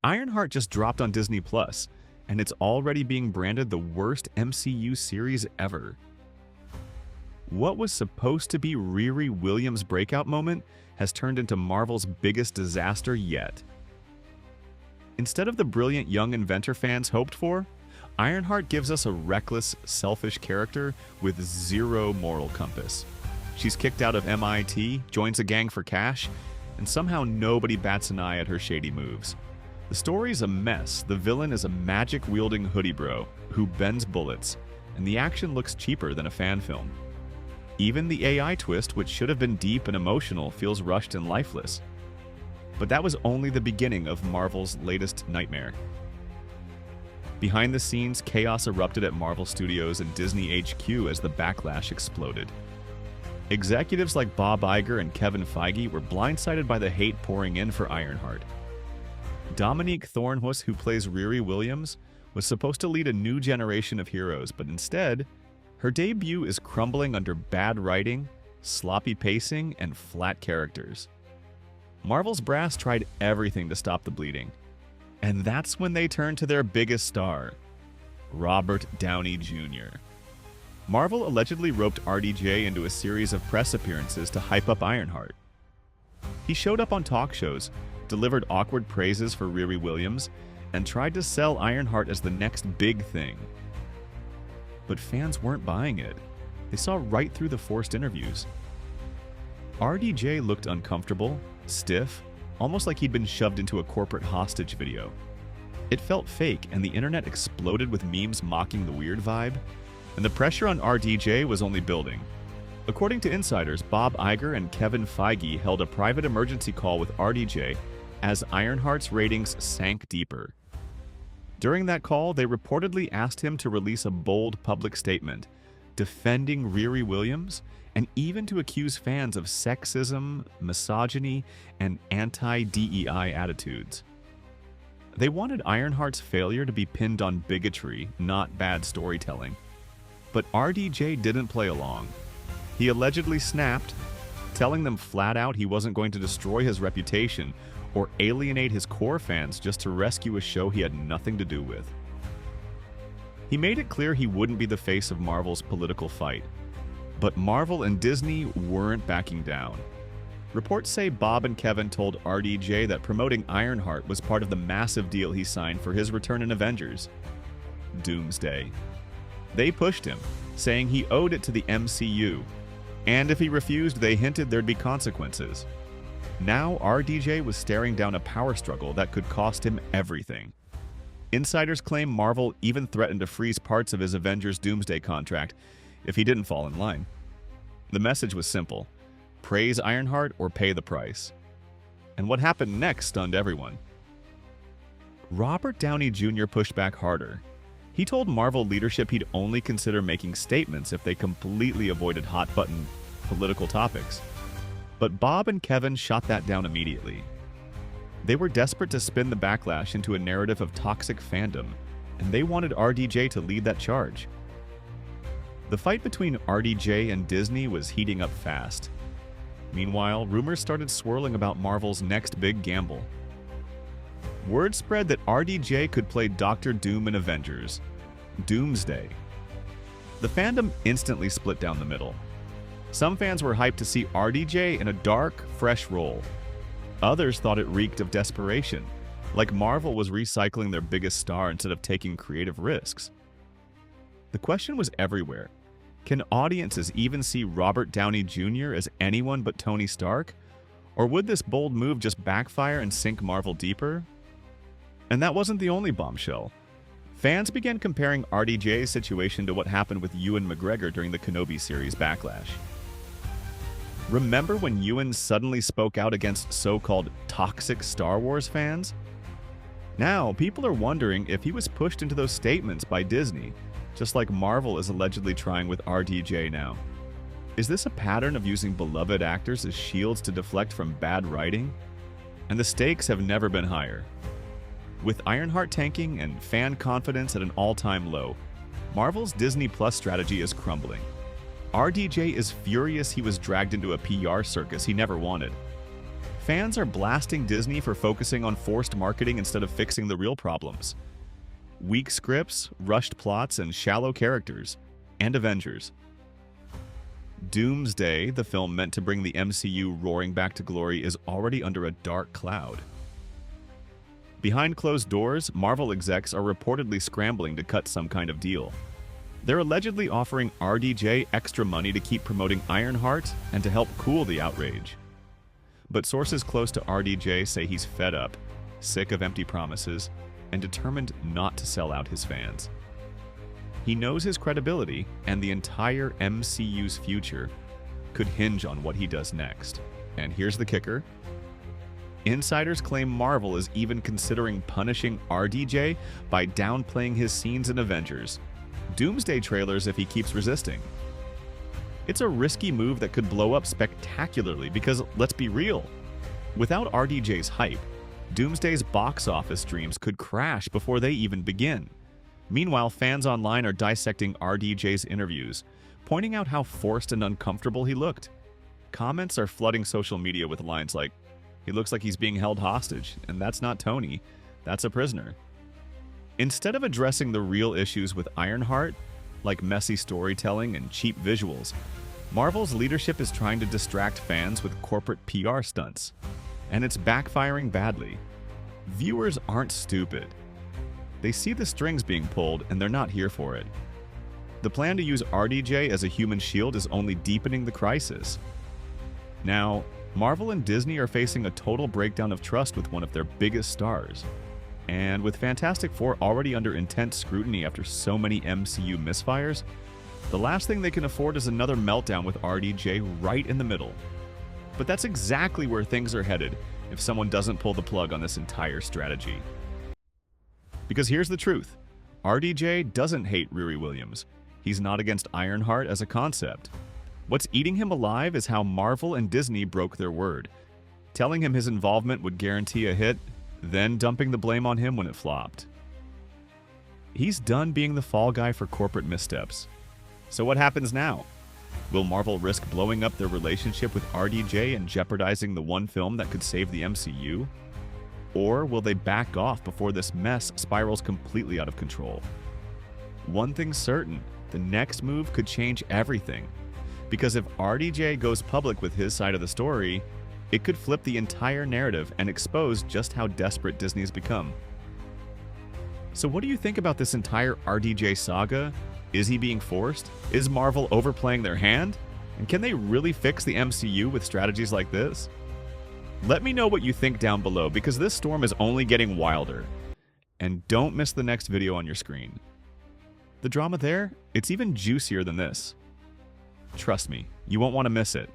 Ironheart just dropped on Disney Plus, and it's already being branded the worst MCU series ever. What was supposed to be Riri Williams' breakout moment has turned into Marvel's biggest disaster yet. Instead of the brilliant young inventor fans hoped for, Ironheart gives us a reckless, selfish character with zero moral compass. She's kicked out of MIT, joins a gang for cash, and somehow nobody bats an eye at her shady moves. The story's a mess. The villain is a magic-wielding hoodie bro who bends bullets, and the action looks cheaper than a fan film. Even the AI twist, which should have been deep and emotional, feels rushed and lifeless. But that was only the beginning of Marvel's latest nightmare. Behind the scenes, chaos erupted at Marvel Studios and Disney HQ as the backlash exploded. Executives like Bob Iger and Kevin Feige were blindsided by the hate pouring in for Ironheart. Dominique Thornhuss, who plays Riri Williams, was supposed to lead a new generation of heroes, but instead, her debut is crumbling under bad writing, sloppy pacing, and flat characters. Marvel's brass tried everything to stop the bleeding, and that's when they turned to their biggest star, Robert Downey Jr. Marvel allegedly roped RDJ into a series of press appearances to hype up Ironheart. He showed up on talk shows, delivered awkward praises for Riri Williams, and tried to sell Ironheart as the next big thing. But fans weren't buying it. They saw right through the forced interviews. RDJ looked uncomfortable, stiff, almost like he'd been shoved into a corporate hostage video. It felt fake, and the internet exploded with memes mocking the weird vibe, and the pressure on RDJ was only building. According to insiders, Bob Iger and Kevin Feige held a private emergency call with RDJ as Ironheart's ratings sank deeper. During that call, they reportedly asked him to release a bold public statement, defending Riri Williams, and even to accuse fans of sexism, misogyny, and anti-DEI attitudes. They wanted Ironheart's failure to be pinned on bigotry, not bad storytelling. But RDJ didn't play along. He allegedly snapped, telling them flat out he wasn't going to destroy his reputation or alienate his core fans just to rescue a show he had nothing to do with. He made it clear he wouldn't be the face of Marvel's political fight. But Marvel and Disney weren't backing down. Reports say Bob and Kevin told RDJ that promoting Ironheart was part of the massive deal he signed for his return in Avengers: Doomsday. They pushed him, saying he owed it to the MCU, and if he refused, they hinted there'd be consequences. Now, RDJ was staring down a power struggle that could cost him everything. Insiders claim Marvel even threatened to freeze parts of his Avengers Doomsday contract if he didn't fall in line. The message was simple: praise Ironheart or pay the price. And what happened next stunned everyone. Robert Downey Jr. pushed back harder. He told Marvel leadership he'd only consider making statements if they completely avoided hot-button political topics. But Bob and Kevin shot that down immediately. They were desperate to spin the backlash into a narrative of toxic fandom, and they wanted RDJ to lead that charge. The fight between RDJ and Disney was heating up fast. Meanwhile, rumors started swirling about Marvel's next big gamble. Word spread that RDJ could play Doctor Doom in Avengers: Doomsday. The fandom instantly split down the middle. Some fans were hyped to see RDJ in a dark, fresh role. Others thought it reeked of desperation, like Marvel was recycling their biggest star instead of taking creative risks. The question was everywhere. Can audiences even see Robert Downey Jr. as anyone but Tony Stark? Or would this bold move just backfire and sink Marvel deeper? And that wasn't the only bombshell. Fans began comparing RDJ's situation to what happened with Ewan McGregor during the Kenobi series Backlash. Remember when Ewan suddenly spoke out against so-called toxic Star Wars fans? Now, people are wondering if he was pushed into those statements by Disney, just like Marvel is allegedly trying with RDJ now. Is this a pattern of using beloved actors as shields to deflect from bad writing? And the stakes have never been higher. With Ironheart tanking and fan confidence at an all-time low, Marvel's Disney Plus strategy is crumbling. RDJ is furious he was dragged into a PR circus he never wanted. Fans are blasting Disney for focusing on forced marketing instead of fixing the real problems. Weak scripts, rushed plots, and shallow characters. And Avengers. Doomsday, the film meant to bring the MCU roaring back to glory, is already under a dark cloud. Behind closed doors, Marvel execs are reportedly scrambling to cut some kind of deal. They're allegedly offering RDJ extra money to keep promoting Ironheart and to help cool the outrage. But sources close to RDJ say he's fed up, sick of empty promises, and determined not to sell out his fans. He knows his credibility and the entire MCU's future could hinge on what he does next. And here's the kicker. Insiders claim Marvel is even considering punishing RDJ by downplaying his scenes in Avengers. Doomsday trailers if he keeps resisting. It's a risky move that could blow up spectacularly because, let's be real, without RDJ's hype, Doomsday's box office dreams could crash before they even begin. Meanwhile, fans online are dissecting RDJ's interviews, pointing out how forced and uncomfortable he looked. Comments are flooding social media with lines like, "He looks like he's being held hostage, and that's not Tony, that's a prisoner." Instead of addressing the real issues with Ironheart, like messy storytelling and cheap visuals, Marvel's leadership is trying to distract fans with corporate PR stunts. And it's backfiring badly. Viewers aren't stupid. They see the strings being pulled, and they're not here for it. The plan to use RDJ as a human shield is only deepening the crisis. Now, Marvel and Disney are facing a total breakdown of trust with one of their biggest stars. And with Fantastic Four already under intense scrutiny after so many MCU misfires, the last thing they can afford is another meltdown with RDJ right in the middle. But that's exactly where things are headed if someone doesn't pull the plug on this entire strategy. Because here's the truth. RDJ doesn't hate Riri Williams. He's not against Ironheart as a concept. What's eating him alive is how Marvel and Disney broke their word, telling him his involvement would guarantee a hit, then dumping the blame on him when it flopped. He's done being the fall guy for corporate missteps. So what happens now? Will Marvel risk blowing up their relationship with RDJ and jeopardizing the one film that could save the MCU? Or will they back off before this mess spirals completely out of control? One thing's certain, the next move could change everything. Because if RDJ goes public with his side of the story, it could flip the entire narrative and expose just how desperate Disney's become. So what do you think about this entire RDJ saga? Is he being forced? Is Marvel overplaying their hand? And can they really fix the MCU with strategies like this? Let me know what you think down below, because this storm is only getting wilder. And don't miss the next video on your screen. The drama there, it's even juicier than this. Trust me, you won't want to miss it.